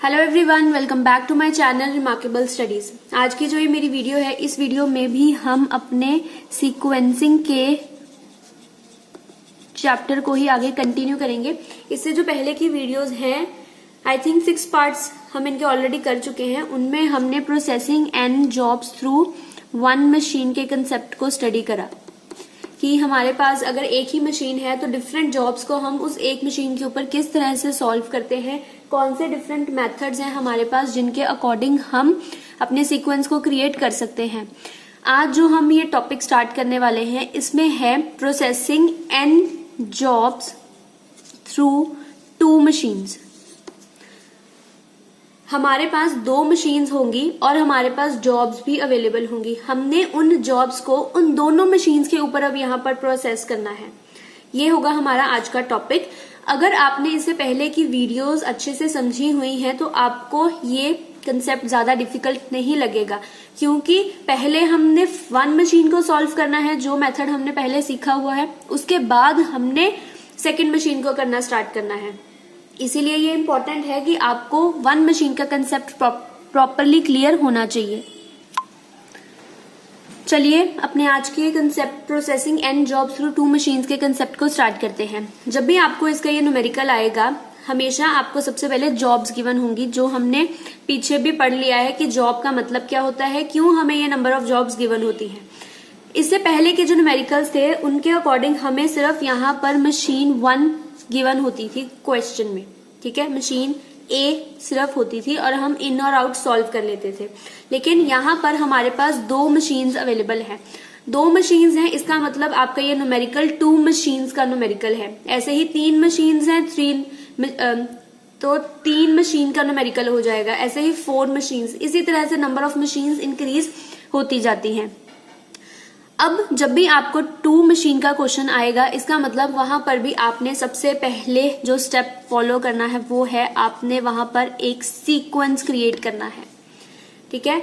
Hello everyone, welcome back to my channel remarkable studies. आज की जो ये मेरी वीडियो है, इस वीडियो में भी हम अपने सीक्वेंसिंग के चैप्टर को ही आगे कंटिन्यू करेंगे। इससे जो पहले की वीडियोस हैं, आई थिंक 6 पार्ट्स हम इनके ऑलरेडी कर चुके हैं। उनमें हमने processing and jobs through one machine के कंसेप्ट को स्टडी करा कि हमारे पास अगर एक ही मशीन है तो डिफरेंट जॉब्स को हम उस एक मशीन के ऊपर किस तरह से सॉल्व करते हैं, कौन से डिफरेंट मेथड्स हैं हमारे पास जिनके अकॉर्डिंग हम अपने सीक्वेंस को क्रिएट कर सकते हैं। आज जो हम ये टॉपिक स्टार्ट करने वाले हैं, इसमें है processing and jobs through two machines. हमारे पास 2 मशीन्स होंगी और हमारे पास जॉब्स भी अवेलेबल होंगी। हमने उन जॉब्स को उन दोनों मशीन्स के ऊपर अब यहाँ पर प्रोसेस करना है। ये होगा हमारा आज का टॉपिक। अगर आपने इससे पहले की वीडियोस अच्छे से समझी हुई हैं तो आपको ये कंसेप्ट ज्यादा डिफिकल्ट नहीं लगेगा, क्योंकि पहले हमने वन मशीन को सॉल्व करना है, जो मेथड हमने पहले सीखा हुआ है, उसके बाद हमने सेकेंड मशीन को करना स्टार्ट करना है। इसीलिए ये इम्पोर्टेंट है कि आपको वन मशीन का कंसेप्ट प्रॉपरली क्लियर होना चाहिए। चलिए अपने आज के concept processing and job through two machines के कंसेप्ट को स्टार्ट करते हैं। जब भी आपको इसका ये न्यूमेरिकल आएगा, हमेशा आपको सबसे पहले जॉब्स गिवन होंगी, जो हमने पीछे भी पढ़ लिया है कि जॉब का मतलब क्या होता है, क्यों हमें ये नंबर ऑफ जॉब्स गिवन होती है। इससे पहले के जो न्यूमेरिकल्स थे उनके अकॉर्डिंग हमें सिर्फ यहाँ पर मशीन 1 गिवन होती थी क्वेश्चन में, ठीक है। मशीन ए सिर्फ होती थी और हम इन और आउट सॉल्व कर लेते थे। लेकिन यहाँ पर हमारे पास 2 मशीन्स अवेलेबल है। 2 मशीन्स हैं, इसका मतलब आपका ये न्यूमेरिकल 2 मशीन्स का न्यूमेरिकल है। ऐसे ही 3 मशीन्स हैं, 3 मशीन का न्यूमेरिकल हो जाएगा। ऐसे ही 4 मशीन्स, इसी तरह से नंबर ऑफ मशीन्स इंक्रीज होती जाती हैं। अब जब भी आपको 2 मशीन का क्वेश्चन आएगा, इसका मतलब वहां पर भी आपने सबसे पहले जो स्टेप फॉलो करना है वो है आपने वहां पर एक सीक्वेंस क्रिएट करना है, ठीक है।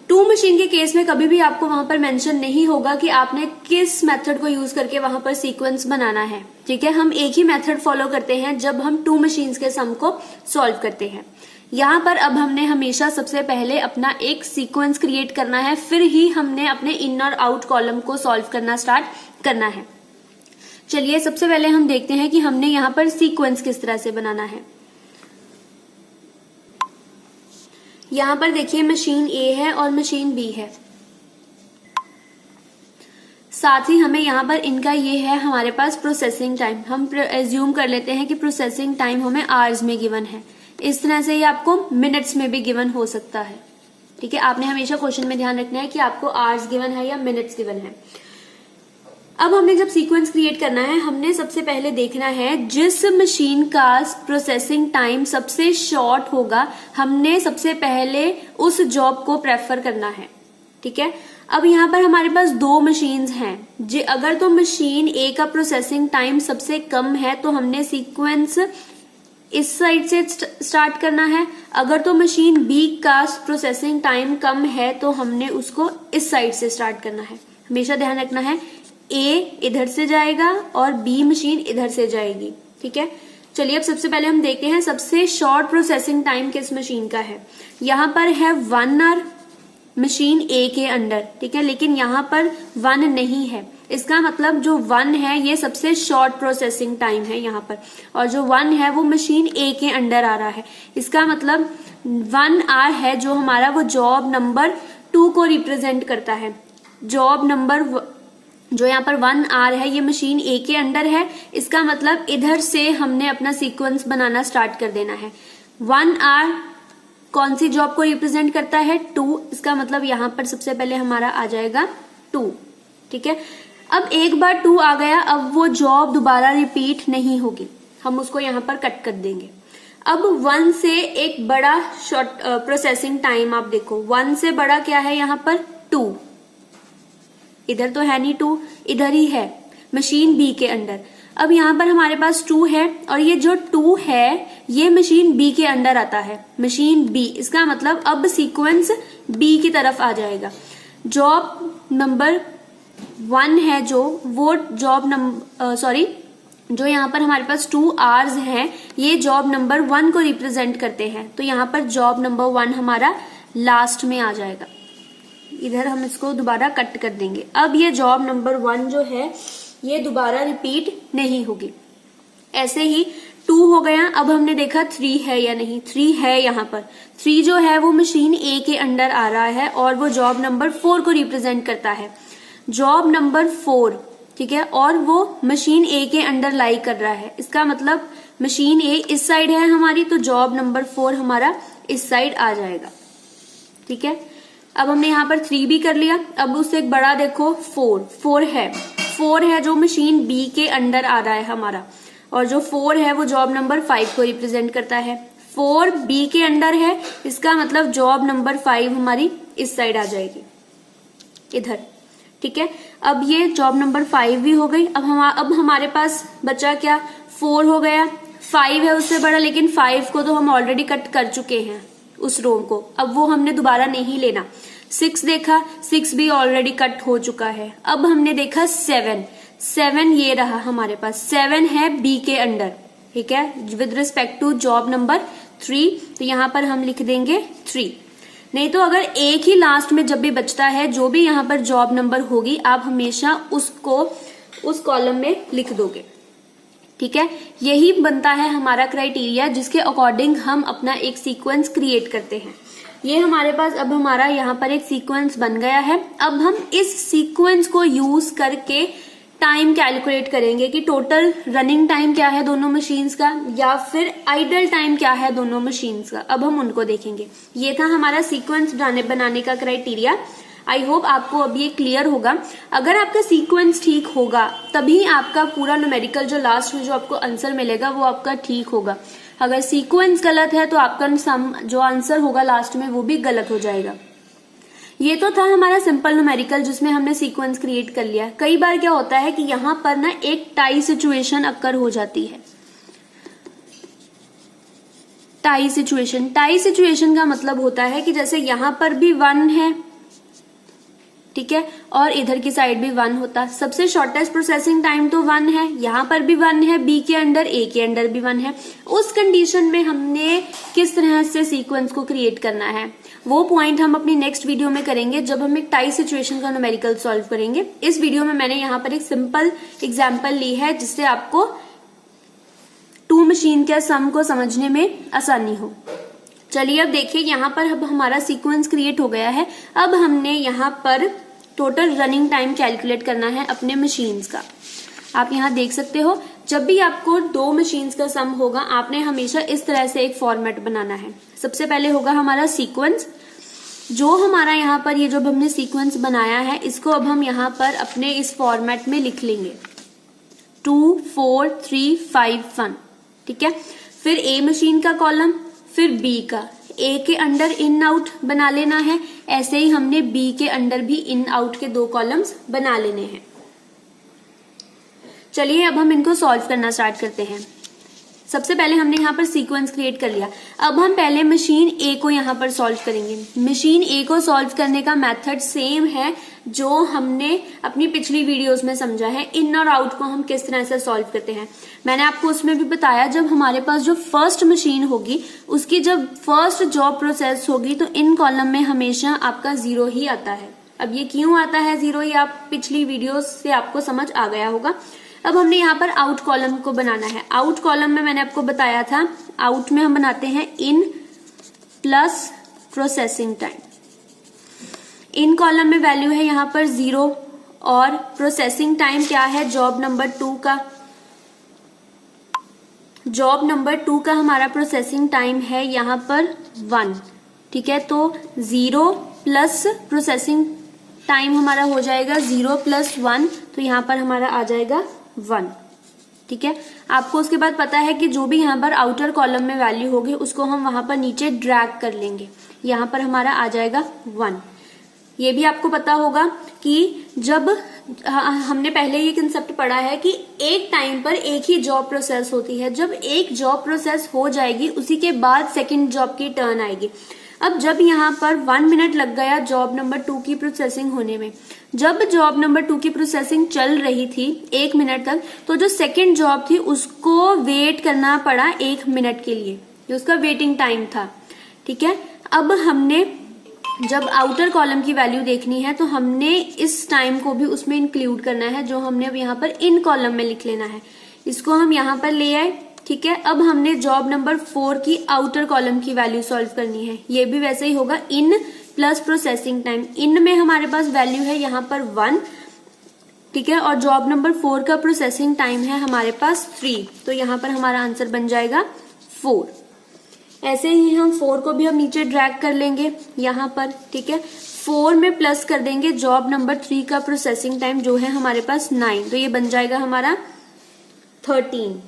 2 मशीन के केस में कभी भी आपको वहां पर मेंशन नहीं होगा कि आपने किस मेथड को यूज करके वहां पर सीक्वेंस बनाना है, ठीक है। हम एक ही मेथड फॉलो करते हैं जब हम 2 मशीन्स के सम को सॉल्व करते हैं। यहाँ पर अब हमने हमेशा सबसे पहले अपना एक सीक्वेंस क्रिएट करना है, फिर ही हमने अपने इन और आउट कॉलम को सॉल्व करना स्टार्ट करना है। चलिए सबसे पहले हम देखते हैं कि हमने यहाँ पर सीक्वेंस किस तरह से बनाना है। यहाँ पर देखिए मशीन ए है और मशीन बी है। साथ ही हमें यहाँ पर इनका ये है हमारे पास प्रोसेसिंग टाइम। हम एज्यूम कर लेते हैं कि प्रोसेसिंग टाइम हमें आवर्स में गिवन है। इस तरह से ये आपको मिनट्स में भी गिवन हो सकता है, ठीक है। आपने हमेशा क्वेश्चन में ध्यान रखना है कि आपको आवर्स गिवन है या मिनट्स गिवन है। अब हमने जब सीक्वेंस क्रिएट करना है, हमने सबसे पहले देखना है जिस मशीन का प्रोसेसिंग टाइम सबसे शॉर्ट होगा, हमने सबसे पहले उस जॉब को प्रेफर करना है, ठीक है। अब यहाँ पर हमारे पास 2 मशीन्स हैं। अगर तो मशीन ए का प्रोसेसिंग टाइम सबसे कम है तो हमने सीक्वेंस इस साइड से स्टार्ट करना है। अगर तो मशीन बी का प्रोसेसिंग टाइम कम है तो हमने उसको इस साइड से स्टार्ट करना है। हमेशा ध्यान रखना है, ए इधर से जाएगा और बी मशीन इधर से जाएगी, ठीक है। चलिए अब सबसे पहले हम देखते हैं सबसे शॉर्ट प्रोसेसिंग टाइम किस मशीन का है। यहाँ पर है 1 आवर मशीन ए के अंडर, ठीक है, लेकिन यहाँ पर 1 नहीं है। इसका मतलब जो 1 है ये सबसे शॉर्ट प्रोसेसिंग टाइम है यहाँ पर, और जो 1 है वो मशीन ए के अंडर आ रहा है। इसका मतलब 1 आवर है जो हमारा वो जॉब नंबर 2 को रिप्रेजेंट करता है। जॉब नंबर जो यहाँ पर 1 आवर है ये मशीन ए के अंडर है। इसका मतलब इधर से हमने अपना सीक्वेंस बनाना स्टार्ट कर देना है। 1 आवर कौन सी जॉब को रिप्रेजेंट करता है? 2। इसका मतलब यहाँ पर सबसे पहले हमारा आ जाएगा 2, ठीक है। अब एक बार 2 आ गया, अब वो जॉब दोबारा रिपीट नहीं होगी, हम उसको यहाँ पर कट कर देंगे। अब 1 से एक बड़ा शॉर्ट प्रोसेसिंग टाइम आप देखो, 1 से बड़ा क्या है यहाँ पर? 2। इधर तो है नहीं 2, इधर ही है मशीन बी के अंडर। अब यहाँ पर हमारे पास 2 है और ये जो 2 है ये मशीन बी के अंडर आता है, मशीन बी। इसका मतलब अब सीक्वेंस बी की तरफ आ जाएगा। जॉब नंबर 1 है जो वो जॉब नंबर जो यहाँ पर हमारे पास 2 आवर्स हैं, ये जॉब नंबर 1 को रिप्रेजेंट करते हैं। तो यहाँ पर जॉब नंबर 1 हमारा लास्ट में आ जाएगा। इधर हम इसको दोबारा कट कर देंगे। अब ये जॉब नंबर 1 जो है ये दोबारा रिपीट नहीं होगी। ऐसे ही 2 हो गया। अब हमने देखा 3 है या नहीं। 3 है, यहाँ पर 3 जो है वो मशीन ए के अंडर आ रहा है और वो जॉब नंबर 4 को रिप्रेजेंट करता है। जॉब नंबर 4, ठीक है, और वो मशीन ए के अंडर लाई कर रहा है। इसका मतलब मशीन ए इस साइड है हमारी, तो जॉब नंबर 4 हमारा इस साइड आ जाएगा। ठीक है, अब हमने यहाँ पर 3 भी कर लिया। अब उससे एक बड़ा देखो 4 है जो मशीन बी के अंडर आ रहा है हमारा, और जो 4 है वो जॉब नंबर 5 को रिप्रेजेंट करता है। 4 बी के अंडर है, इसका मतलब जॉब नंबर 5 हमारी इस साइड आ जाएगी, इधर। ठीक है, अब ये जॉब नंबर 5 भी हो गई। अब हमारे पास बचा क्या, 4 हो गया। 5 है उससे बड़ा, लेकिन 5 को तो हम ऑलरेडी कट कर चुके हैं उस रो को, अब वो हमने दोबारा नहीं लेना। 6 देखा, 6 भी ऑलरेडी कट हो चुका है। अब हमने देखा 7 ये रहा हमारे पास। 7 है बी के अंडर, ठीक है, with respect to job number 3, तो यहां पर हम लिख देंगे 3। नहीं तो अगर एक ही लास्ट में जब भी बचता है, जो भी यहाँ पर जॉब नंबर होगी, आप हमेशा उसको उस कॉलम में लिख दोगे। ठीक है, यही बनता है हमारा क्राइटेरिया, जिसके अकॉर्डिंग हम अपना एक सीक्वेंस क्रिएट करते हैं। ये हमारे पास अब हमारा यहाँ पर एक सीक्वेंस बन गया है। अब हम इस सीक्वेंस को यूज करके टाइम कैलकुलेट करेंगे कि टोटल रनिंग टाइम क्या है दोनों मशीन्स का, या फिर आइडल टाइम क्या है दोनों मशीन्स का। अब हम उनको देखेंगे। ये था हमारा सीक्वेंस बनाने का क्राइटेरिया। आई होप आपको अब ये क्लियर होगा। अगर आपका सीक्वेंस ठीक होगा तभी आपका पूरा न्यूमेरिकल जो लास्ट में जो आपको आंसर मिलेगा वो आपका ठीक होगा। अगर सीक्वेंस गलत है तो आपका जो आंसर होगा लास्ट में वो भी गलत हो जाएगा। ये तो था हमारा सिंपल न्यूमेरिकल जिसमें हमने सीक्वेंस क्रिएट कर लिया। कई बार क्या होता है कि यहाँ पर ना एक टाई सिचुएशन अक्कर हो जाती है। टाई सिचुएशन का मतलब होता है कि जैसे यहाँ पर भी 1 है, ठीक है, और इधर की साइड भी 1 होता। सबसे शॉर्टेस्ट प्रोसेसिंग टाइम तो 1 है, यहाँ पर भी 1 है, बी के अंडर, ए के अंडर भी 1 है। उस कंडीशन में हमने किस तरह से सीक्वेंस को क्रिएट करना है वो पॉइंट हम अपनी नेक्स्ट वीडियो में करेंगे, जब हम एक टाई सिचुएशन का न्यूमेरिकल सॉल्व करेंगे। इस वीडियो में मैंने यहाँ पर एक सिंपल एग्जाम्पल ली है जिससे आपको 2 मशीन के सम को समझने में आसानी हो। चलिए अब देखिए, यहाँ पर अब हमारा सीक्वेंस क्रिएट हो गया है। अब हमने यहाँ पर टोटल रनिंग टाइम कैलकुलेट करना है अपने मशीन्स का। आप यहाँ देख सकते हो, जब भी आपको 2 मशीन्स का सम होगा आपने हमेशा इस तरह से एक फॉर्मेट बनाना है। सबसे पहले होगा हमारा सीक्वेंस, जो हमारा यहाँ पर ये जो हमने सीक्वेंस बनाया है इसको अब हम यहाँ पर अपने इस फॉर्मेट में लिख लेंगे 2 4 3 5 1। ठीक है, फिर ए मशीन का कॉलम, फिर बी का। ए के अंडर इन आउट बना लेना है, ऐसे ही हमने बी के अंडर भी इन आउट के 2 कॉलम्स बना लेने हैं। चलिए अब हम इनको सॉल्व करना स्टार्ट करते हैं। सबसे पहले हमने यहाँ पर सीक्वेंस क्रिएट कर लिया। अब हम पहले मशीन ए को यहाँ पर सॉल्व करेंगे। मशीन ए को सॉल्व करने का मेथड सेम है जो हमने अपनी पिछली वीडियोस में समझा है। इन और आउट को हम किस तरह से सॉल्व करते हैं मैंने आपको उसमें भी बताया। जब हमारे पास जो फर्स्ट मशीन होगी उसकी जब फर्स्ट जॉब प्रोसेस होगी तो इन कॉलम में हमेशा आपका 0 ही आता है। अब ये क्यों आता है 0, ये आप पिछली वीडियोस से आपको समझ आ गया होगा। अब हमने यहाँ पर आउट कॉलम को बनाना है। आउट कॉलम में मैंने आपको बताया था, आउट में हम बनाते हैं इन प्लस प्रोसेसिंग टाइम। इन कॉलम में वैल्यू है यहाँ पर 0 और प्रोसेसिंग टाइम क्या है जॉब नंबर 2 का। जॉब नंबर 2 का हमारा प्रोसेसिंग टाइम है यहाँ पर 1। ठीक है, तो 0 प्लस प्रोसेसिंग टाइम हमारा हो जाएगा 0 + 1, तो यहाँ पर हमारा आ जाएगा 1। ठीक है, आपको उसके बाद पता है कि जो भी यहाँ पर आउटर कॉलम में वैल्यू होगी उसको हम वहां पर नीचे ड्रैग कर लेंगे। यहाँ पर हमारा आ जाएगा 1। ये भी आपको पता होगा कि जब हमने पहले ये कंसेप्ट पढ़ा है कि एक टाइम पर एक ही जॉब प्रोसेस होती है। जब एक जॉब प्रोसेस हो जाएगी उसी के बाद सेकंड जॉब की टर्न आएगी। अब जब यहाँ पर 1 मिनट लग गया जॉब नंबर 2 की प्रोसेसिंग होने में, जब जॉब नंबर 2 की प्रोसेसिंग चल रही थी 1 मिनट तक, तो जो सेकंड जॉब थी उसको वेट करना पड़ा 1 मिनट के लिए, जो उसका वेटिंग टाइम था। ठीक है, अब हमने जब आउटर कॉलम की वैल्यू देखनी है तो हमने इस टाइम को भी उसमें इंक्लूड करना है, जो हमने अब यहाँ पर इन कॉलम में लिख लेना है। इसको हम यहाँ पर ले आए। ठीक है, अब हमने जॉब नंबर 4 की आउटर कॉलम की वैल्यू सॉल्व करनी है। ये भी वैसे ही होगा, इन प्लस प्रोसेसिंग टाइम। इन में हमारे पास वैल्यू है यहाँ पर 1, ठीक है, और जॉब नंबर 4 का प्रोसेसिंग टाइम है हमारे पास 3, तो यहाँ पर हमारा आंसर बन जाएगा 4। ऐसे ही हम 4 को भी हम नीचे ड्रैग कर लेंगे यहाँ पर। ठीक है, 4 में प्लस कर देंगे जॉब नंबर 3 का प्रोसेसिंग टाइम जो है हमारे पास 9, तो ये बन जाएगा हमारा 13।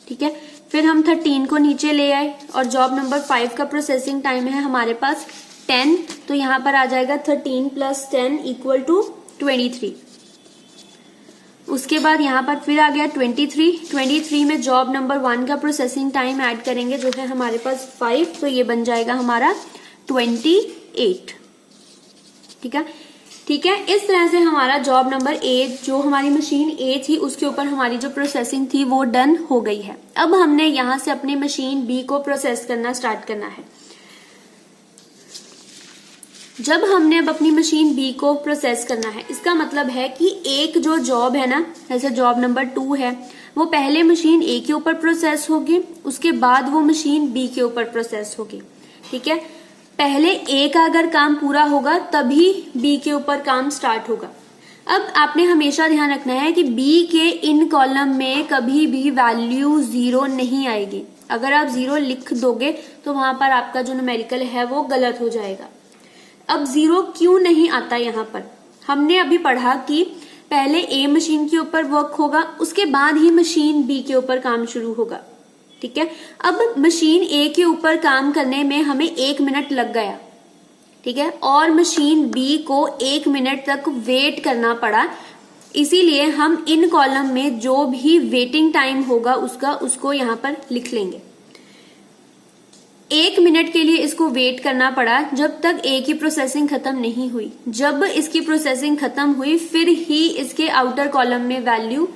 ठीक है, फिर हम 13 को नीचे ले आए और जॉब नंबर 5 का प्रोसेसिंग टाइम है हमारे पास 10, तो यहां पर आ जाएगा 13 + 10 = 23। उसके बाद यहां पर फिर आ गया 23 में जॉब नंबर 1 का प्रोसेसिंग टाइम ऐड करेंगे जो है हमारे पास 5, तो ये बन जाएगा हमारा 28। ठीक है, इस तरह से हमारा जॉब नंबर A, जो हमारी मशीन A थी उसके ऊपर हमारी जो प्रोसेसिंग थी वो डन हो गई है। अब हमने यहां से अपनी मशीन B को प्रोसेस करना स्टार्ट करना है। जब हमने अब अपनी मशीन B को प्रोसेस करना है, इसका मतलब है कि एक जो जॉब है ना, जैसे जॉब नंबर 2 है, वो पहले मशीन A के ऊपर प्रोसेस होगी, उसके बाद वो मशीन B के ऊपर प्रोसेस होगी। ठीक है, पहले A का अगर काम पूरा होगा तभी B के ऊपर काम स्टार्ट होगा। अब आपने हमेशा ध्यान रखना है कि B के इन कॉलम में कभी भी वैल्यू 0 नहीं आएगी। अगर आप 0 लिख दोगे तो वहां पर आपका जो न्यूमेरिकल है वो गलत हो जाएगा। अब 0 क्यों नहीं आता यहाँ पर? हमने अभी पढ़ा कि पहले A मशीन के ऊपर वर्क होगा, उसके बाद ही मशीन B के ऊपर काम शुरू होगा। ठीक है, अब मशीन A के ऊपर काम करने में हमें 1 मिनट लग गया। ठीक है, और मशीन B को 1 मिनट तक वेट करना पड़ा, इसीलिए हम इन कॉलम में जो भी वेटिंग टाइम होगा उसको यहाँ पर लिख लेंगे। 1 मिनट के लिए इसको वेट करना पड़ा जब तक A की प्रोसेसिंग खत्म नहीं हुई। जब इसकी प्रोसेसिंग खत्म हुई फिर ही इसके आउटर कॉलम में वैल्यू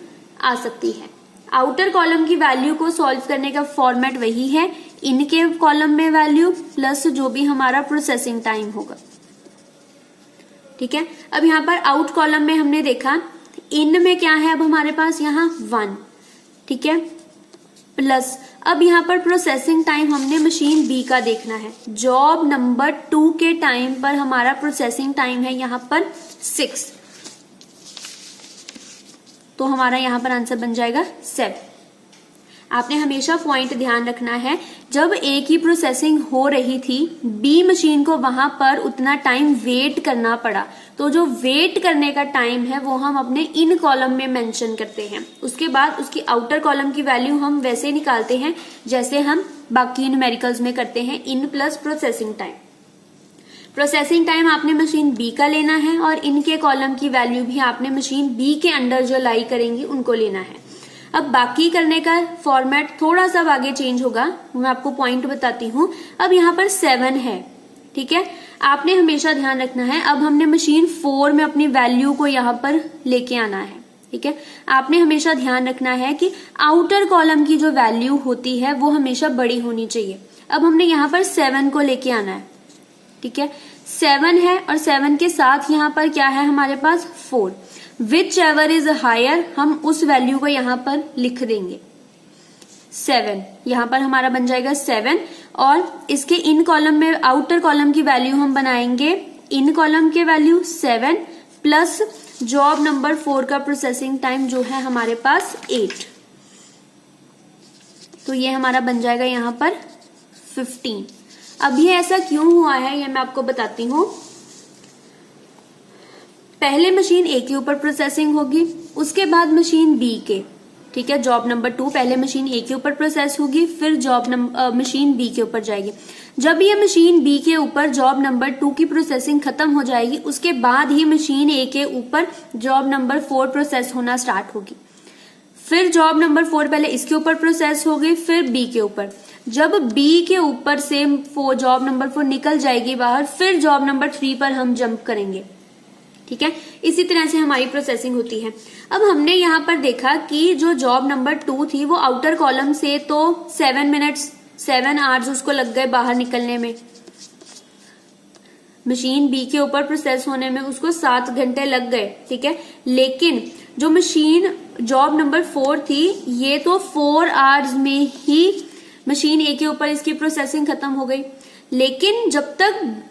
आ सकती है। आउटर कॉलम की वैल्यू को सॉल्व करने का फॉर्मेट वही है, इनके कॉलम में वैल्यू प्लस जो भी हमारा प्रोसेसिंग टाइम होगा। ठीक है, अब यहाँ पर आउट कॉलम में हमने देखा इन में क्या है, अब हमारे पास यहाँ 1। ठीक है, प्लस अब यहाँ पर प्रोसेसिंग टाइम हमने मशीन B का देखना है। जॉब नंबर 2 के टाइम पर हमारा प्रोसेसिंग टाइम है यहाँ पर 6, तो हमारा यहाँ पर आंसर बन जाएगा 7। आपने हमेशा पॉइंट ध्यान रखना है, जब A की प्रोसेसिंग हो रही थी B मशीन को वहां पर उतना टाइम वेट करना पड़ा, तो जो वेट करने का टाइम है वो हम अपने इन कॉलम में मेंशन करते हैं। उसके बाद उसकी आउटर कॉलम की वैल्यू हम वैसे निकालते हैं जैसे हम बाकी न्यूमेरिकल्स में करते हैं, in plus processing time. Processing time आपने मशीन B का लेना है और इनके कॉलम की वैल्यू भी आपने मशीन B के अंडर जो लाई करेंगी उनको लेना है। अब बाकी करने का फॉर्मेट थोड़ा सा आगे चेंज होगा, मैं आपको पॉइंट बताती हूँ। अब यहाँ पर 7 है। ठीक है, आपने हमेशा ध्यान रखना है, अब हमने मशीन 4 में अपनी वैल्यू को यहाँ पर लेके आना है। ठीक है, आपने हमेशा ध्यान रखना है कि आउटर कॉलम की जो वैल्यू होती है वो हमेशा बड़ी होनी चाहिए। अब हमने यहाँ पर 7 को लेके आना है। ठीक है, 7 है और 7 के साथ यहाँ पर क्या है हमारे पास 4। विच एवर इज हायर, हम उस वैल्यू को यहाँ पर लिख देंगे 7। यहाँ पर हमारा बन जाएगा 7 और इसके इन कॉलम में आउटर कॉलम की वैल्यू हम बनाएंगे, इन कॉलम के वैल्यू 7 प्लस जॉब नंबर 4 का प्रोसेसिंग टाइम जो है हमारे पास 8, तो ये हमारा बन जाएगा यहाँ पर 15। अब ये ऐसा क्यों हुआ है ये मैं आपको बताती हूँ। पहले मशीन A के ऊपर प्रोसेसिंग होगी, उसके बाद मशीन B के। ठीक है, जॉब नंबर 2 पहले मशीन A के ऊपर प्रोसेस होगी, फिर मशीन B के ऊपर जाएगी। जब ये मशीन B के ऊपर जॉब नंबर 2 की प्रोसेसिंग खत्म हो जाएगी, उसके बाद ही मशीन A के ऊपर जॉब नंबर 4 प्रोसेस होना स्टार्ट होगी। फिर जॉब नंबर 4 पहले इसके ऊपर प्रोसेस होगी, फिर बी के ऊपर। जब बी के ऊपर से जॉब नंबर 4 निकल जाएगी बाहर, फिर जॉब नंबर 3 पर हम जंप करेंगे। ठीक है, इसी तरह से हमारी प्रोसेसिंग होती है। अब हमने यहाँ पर देखा कि जो जॉब नंबर 2 थी वो आउटर कॉलम से तो 7 आवर्स उसको लग गए बाहर निकलने में, मशीन बी के ऊपर प्रोसेस होने में उसको 7 घंटे लग गए। ठीक है, लेकिन जो मशीन जॉब नंबर 4 थी ये तो 4 आवर्स में ही मशीन ए के ऊपर इसकी प्रोसेसिंग खत्म हो गई। लेकिन जब तक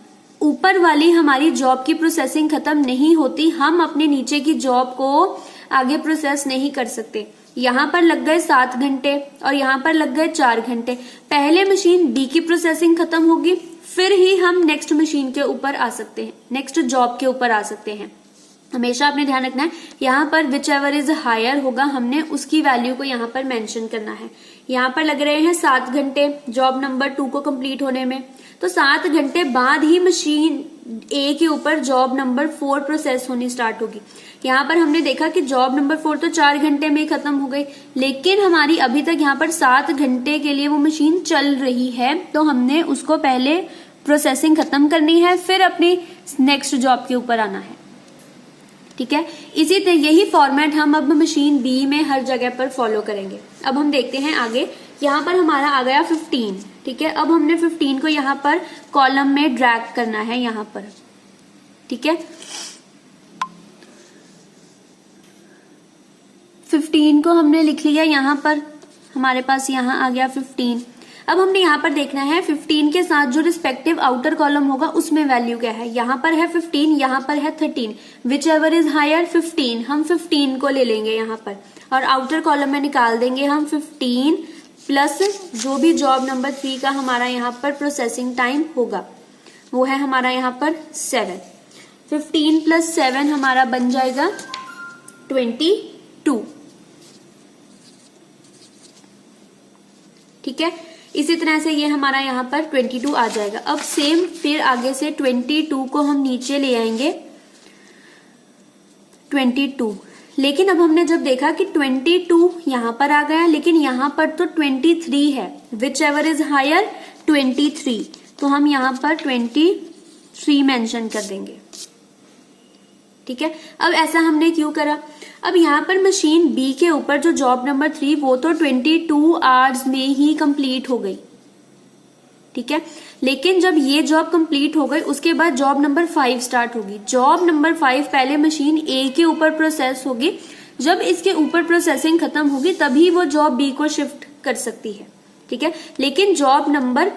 ऊपर वाली हमारी जॉब की प्रोसेसिंग खत्म नहीं होती, हम अपने नीचे की जॉब को आगे प्रोसेस नहीं कर सकते। यहाँ पर लग गए 7 घंटे और यहाँ पर लग गए 4 घंटे। पहले मशीन बी की प्रोसेसिंग खत्म होगी, फिर ही हम नेक्स्ट मशीन के ऊपर आ सकते हैं, नेक्स्ट जॉब के ऊपर आ सकते हैं। हमेशा आपने ध्यान रखना है, यहाँ पर विच एवर इज हायर होगा, हमने उसकी वैल्यू को यहाँ पर मेंशन करना है। यहाँ पर लग रहे हैं 7 घंटे जॉब नंबर 2 को कंप्लीट होने में, तो 7 घंटे बाद ही मशीन ए के ऊपर जॉब नंबर 4 प्रोसेस होनी स्टार्ट होगी। यहाँ पर हमने देखा कि जॉब नंबर 4 तो 4 घंटे में खत्म हो गई, लेकिन हमारी अभी तक यहाँ पर 7 घंटे के लिए वो मशीन चल रही है, तो हमने उसको पहले प्रोसेसिंग खत्म करनी है, फिर अपनी नेक्स्ट जॉब के ऊपर आना है। ठीक है, इसी तरह यही फॉर्मेट हम अब मशीन बी में हर जगह पर फॉलो करेंगे। अब हम देखते हैं आगे, यहाँ पर हमारा आ गया 15। ठीक है, अब हमने 15 को यहाँ पर कॉलम में ड्रैग करना है यहाँ पर। ठीक है, 15 को हमने लिख लिया यहाँ पर, हमारे पास यहाँ आ गया 15। अब हमने यहाँ पर देखना है 15 के साथ जो रिस्पेक्टिव आउटर कॉलम होगा उसमें वैल्यू क्या है। यहाँ पर है 15, यहाँ पर है 13, विच एवर इज हायर 15, हम 15 को ले लेंगे यहाँ पर और आउटर कॉलम में निकाल देंगे हम 15 प्लस जो भी जॉब नंबर 3 का हमारा यहाँ पर प्रोसेसिंग टाइम होगा वो है हमारा यहाँ पर 7। 15 प्लस 7 हमारा बन जाएगा 22। ठीक है, इसी तरह से ये हमारा यहाँ पर 22 आ जाएगा। अब सेम फिर आगे से 22 को हम नीचे ले आएंगे 22, लेकिन अब हमने जब देखा कि 22 यहाँ पर आ गया, लेकिन यहाँ पर तो 23 है, विच एवर इज हायर 23, तो हम यहाँ पर 23 मेंशन कर देंगे। ठीक है, अब ऐसा हमने क्यों करा, अब यहाँ पर मशीन बी के ऊपर जो जॉब नंबर 3 वो तो 22 आवर्स में ही कंप्लीट हो गई। ठीक है, लेकिन जब ये जॉब कंप्लीट हो गई उसके बाद जॉब नंबर 5 स्टार्ट होगी। जॉब नंबर 5 पहले मशीन ए के ऊपर प्रोसेस होगी, जब इसके ऊपर प्रोसेसिंग खत्म होगी तभी वो जॉब बी को शिफ्ट कर सकती है। ठीक है, लेकिन जॉब नंबर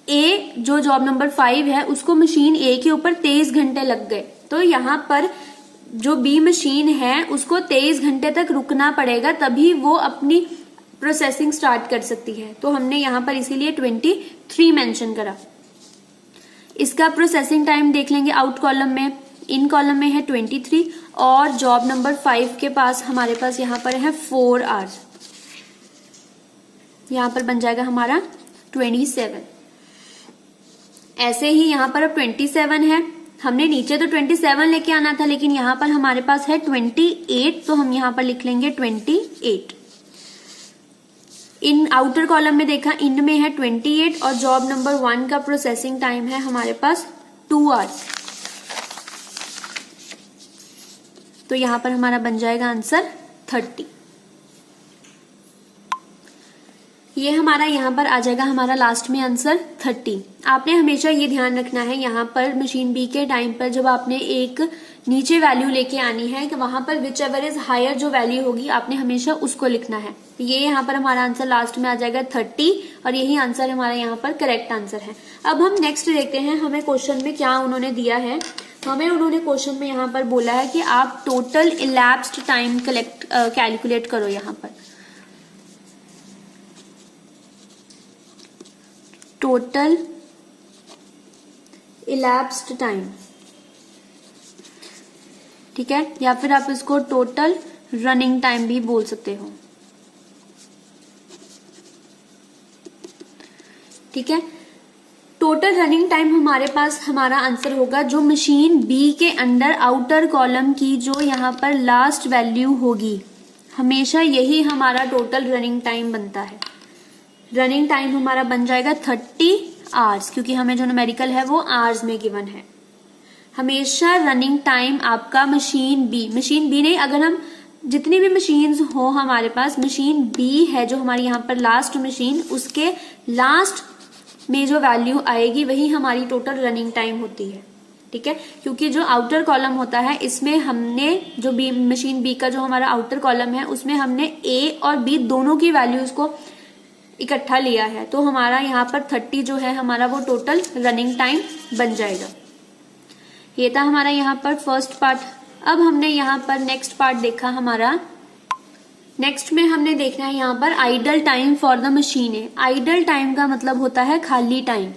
ए जो जॉब नंबर 5 है उसको मशीन ए के ऊपर 23 घंटे लग गए, तो यहाँ पर जो बी मशीन है उसको 23 घंटे तक रुकना पड़ेगा, तभी वो अपनी प्रोसेसिंग स्टार्ट कर सकती है। तो हमने यहाँ पर इसीलिए 23 मेंशन करा। इसका प्रोसेसिंग टाइम देख लेंगे आउट कॉलम में, इन कॉलम में है 23 और जॉब नंबर 5 के पास हमारे पास यहाँ पर है 4 आवर्स, यहाँ पर बन जाएगा हमारा 27। ऐसे ही यहाँ पर अब 27 है, हमने नीचे तो 27 लेके आना था, लेकिन यहाँ पर हमारे पास है 28, तो हम यहाँ पर लिख लेंगे 28। इन आउटर कॉलम में देखा, इन में है 28 और जॉब नंबर 1 का प्रोसेसिंग टाइम है हमारे पास 2 आवर्स, तो यहाँ पर हमारा बन जाएगा आंसर 30। ये हमारा यहाँ पर आ जाएगा हमारा लास्ट में आंसर 30। आपने हमेशा ये ध्यान रखना है यहाँ पर मशीन बी के टाइम पर जब आपने एक नीचे वैल्यू लेके आनी है कि वहां पर विच एवर इज हायर जो वैल्यू होगी आपने हमेशा उसको लिखना है। ये यहाँ पर हमारा आंसर लास्ट में आ जाएगा 30 और यही आंसर हमारा यहाँ पर करेक्ट आंसर है। अब हम नेक्स्ट देखते हैं हमें क्वेश्चन में क्या उन्होंने दिया है। हमें उन्होंने क्वेश्चन में यहाँ पर बोला है कि आप टोटल इलैप्स्ड टाइम कैलकुलेट करो। यहाँ पर टोटल इलैप्स्ड टाइम, ठीक है, या फिर आप इसको टोटल रनिंग टाइम भी बोल सकते हो। ठीक है, टोटल रनिंग टाइम हमारे पास हमारा आंसर होगा जो मशीन बी के अंडर आउटर कॉलम की जो यहाँ पर लास्ट वैल्यू होगी, हमेशा यही हमारा टोटल रनिंग टाइम बनता है। रनिंग टाइम हमारा बन जाएगा 30 आवर्स, क्योंकि हमें जो न्यूमेरिकल है वो आवर्स में गिवन है। हमेशा रनिंग टाइम आपका मशीन बी नहीं, अगर हम जितनी भी मशीन्स हो हमारे पास, मशीन बी है जो हमारी यहाँ पर लास्ट मशीन, उसके लास्ट में जो वैल्यू आएगी वही हमारी टोटल रनिंग टाइम होती है। ठीक है, क्योंकि जो आउटर कॉलम होता है इसमें हमने जो बी मशीन बी का जो हमारा आउटर कॉलम है उसमें हमने ए और बी दोनों की वैल्यूज को इकट्ठा लिया है, तो हमारा यहाँ पर 30 जो है हमारा वो टोटल रनिंग टाइम बन जाएगा। ये था हमारा यहाँ पर फर्स्ट पार्ट। अब हमने यहाँ पर नेक्स्ट पार्ट देखा हमारा। नेक्स्ट में हमने देखना है यहाँ पर idol time for the machine A. Idle time का मतलब होता है खाली टाइम,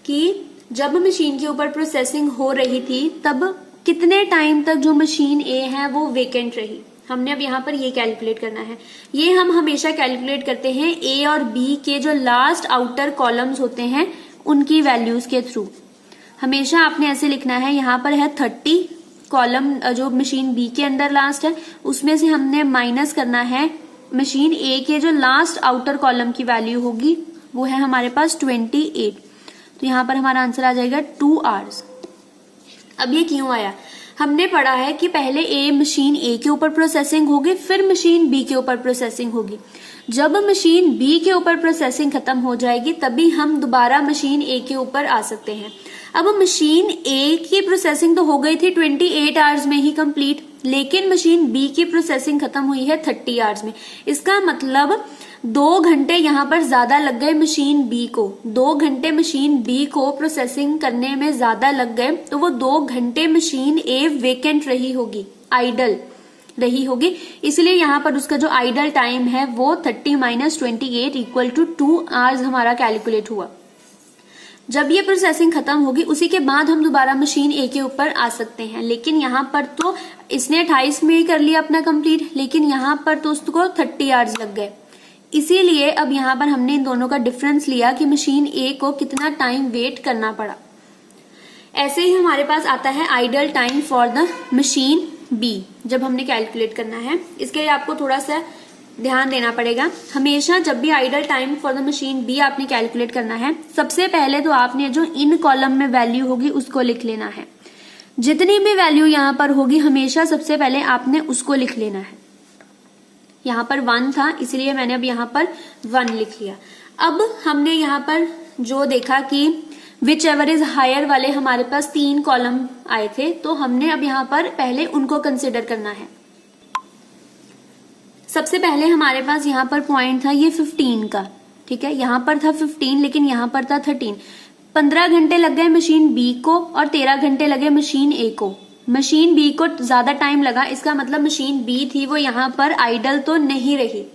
कि जब मशीन के ऊपर प्रोसेसिंग हो रही थी तब कितने टाइम तक जो मशीन ए है वो वेकेंट रही। हमने अब यहाँ पर ये कैलकुलेट करना है। ये हम हमेशा कैलकुलेट करते हैं ए और बी के जो लास्ट आउटर कॉलम्स होते हैं उनकी वैल्यूज के थ्रू। हमेशा आपने ऐसे लिखना है, यहाँ पर है 30 कॉलम जो मशीन बी के अंदर लास्ट है, उसमें से हमने माइनस करना है मशीन ए के जो लास्ट आउटर कॉलम की वैल्यू होगी वो है हमारे पास 28। तो यहाँ पर हमारा आंसर आ जाएगा 2 आवर्स। अब ये क्यों आया? हमने पढ़ा है कि पहले मशीन ए के ऊपर प्रोसेसिंग होगी, फिर मशीन बी के ऊपर प्रोसेसिंग होगी। जब मशीन बी के ऊपर प्रोसेसिंग खत्म हो जाएगी तभी हम दोबारा मशीन ए के ऊपर आ सकते हैं। अब मशीन ए की प्रोसेसिंग तो हो गई थी 28 आवर्स में ही कंप्लीट, लेकिन मशीन बी की प्रोसेसिंग खत्म हुई है 30 आवर्स में। इसका मतलब 2 घंटे यहाँ पर ज्यादा लग गए मशीन बी को। 2 घंटे मशीन बी को प्रोसेसिंग करने में ज्यादा लग गए, तो वो 2 घंटे मशीन ए वेकेंट रही होगी, आइडल रही होगी। इसलिए यहाँ पर उसका जो आइडल टाइम है वो 30 - 28 इक्वल टू 2 आवर्स हमारा कैलकुलेट हुआ। जब ये प्रोसेसिंग खत्म होगी उसी के बाद हम दोबारा मशीन ए के ऊपर आ सकते हैं। लेकिन यहाँ पर तो इसने 28 में ही कर लिया अपना कंप्लीट, लेकिन यहाँ पर तो उसको 30 आवर्स लग गए। इसीलिए अब यहाँ पर हमने इन दोनों का डिफरेंस लिया कि मशीन ए को कितना टाइम वेट करना पड़ा। ऐसे ही हमारे पास आता है idle time for the machine B, जब हमने कैलकुलेट करना है। इसके लिए आपको थोड़ा सा ध्यान देना पड़ेगा। हमेशा जब भी idle time for the machine B आपने कैलकुलेट करना है, सबसे पहले तो आपने जो इन कॉलम में वैल्यू होगी उसको लिख लेना है। जितनी भी वैल्यू यहाँ पर होगी हमेशा सबसे पहले आपने उसको लिख लेना है। यहाँ पर 1 था इसलिए मैंने अब यहाँ पर 1 लिख लिया। अब हमने यहाँ पर जो देखा कि विच एवर इज हायर वाले हमारे पास 3 कॉलम आए थे, तो हमने अब यहाँ पर पहले उनको कंसिडर करना है। सबसे पहले हमारे पास यहाँ पर पॉइंट था ये 15 का, ठीक है। यहाँ पर था 15 लेकिन यहाँ पर था 13। 15 घंटे लग गए मशीन बी को और 13 घंटे लगे मशीन ए को। मशीन बी को ज्यादा टाइम लगा, इसका मतलब मशीन बी थी वो यहाँ पर आइडल तो नहीं रही,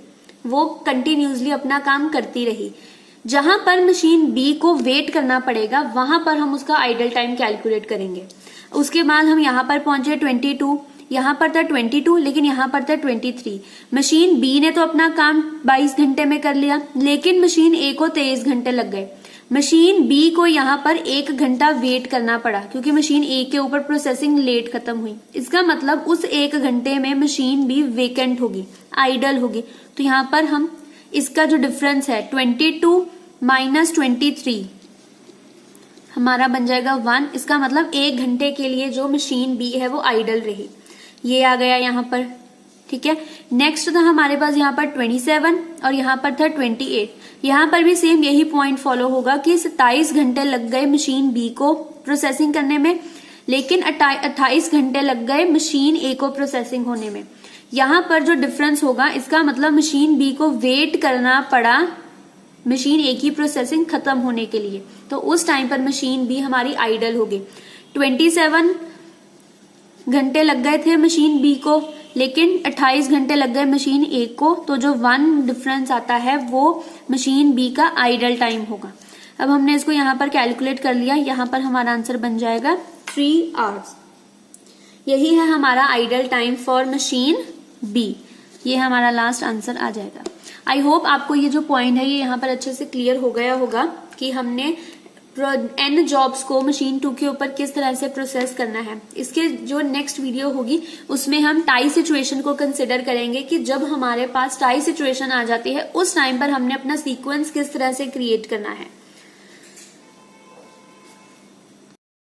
वो कंटिन्यूसली अपना काम करती रही। जहां पर मशीन बी को वेट करना पड़ेगा वहां पर हम उसका आइडल टाइम कैलकुलेट करेंगे। उसके बाद हम यहाँ पर पहुंचे 22, यहाँ पर था 22 लेकिन यहाँ पर था 23। मशीन बी ने तो अपना काम 22 घंटे में कर लिया, लेकिन मशीन ए को 23 घंटे लग गए। मशीन बी को यहाँ पर 1 घंटा वेट करना पड़ा क्योंकि मशीन ए के ऊपर प्रोसेसिंग लेट खत्म हुई। इसका मतलब उस 1 घंटे में मशीन बी वेकेंट होगी, आइडल होगी। तो यहाँ पर हम इसका जो डिफरेंस है 22 - 23 हमारा बन जाएगा 1। इसका मतलब 1 घंटे के लिए जो मशीन बी है वो आइडल रही। ये आ गया यहाँ पर, ठीक है। नेक्स्ट था हमारे पास यहाँ पर 27 और यहाँ पर था 28। यहाँ पर भी सेम यही पॉइंट फॉलो होगा कि 27 घंटे लग गए मशीन बी को प्रोसेसिंग करने में, लेकिन 28 घंटे लग गए मशीन ए को प्रोसेसिंग होने में। यहाँ पर जो डिफरेंस होगा इसका मतलब मशीन बी को वेट करना पड़ा मशीन ए की प्रोसेसिंग खत्म होने के लिए, तो उस टाइम पर मशीन बी हमारी आइडल होगी। 27 घंटे लग गए थे मशीन बी को, लेकिन 28 घंटे लग गए मशीन ए को, तो जो 1 डिफरेंस आता है वो मशीन बी का आइडल टाइम होगा। अब हमने इसको यहाँ पर कैलकुलेट कर लिया, यहाँ पर हमारा आंसर बन जाएगा 3 आवर्स। यही है हमारा idle time for machine B. ये हमारा लास्ट आंसर आ जाएगा। आई होप आपको ये जो पॉइंट है ये यहाँ पर अच्छे से क्लियर हो गया होगा कि हमने n जॉब्स को मशीन 2 के ऊपर किस तरह से प्रोसेस करना है। इसके जो नेक्स्ट वीडियो होगी उसमें हम टाई सिचुएशन को कंसिडर करेंगे कि जब हमारे पास टाई सिचुएशन आ जाती है उस टाइम पर हमने अपना सीक्वेंस किस तरह से क्रिएट करना है।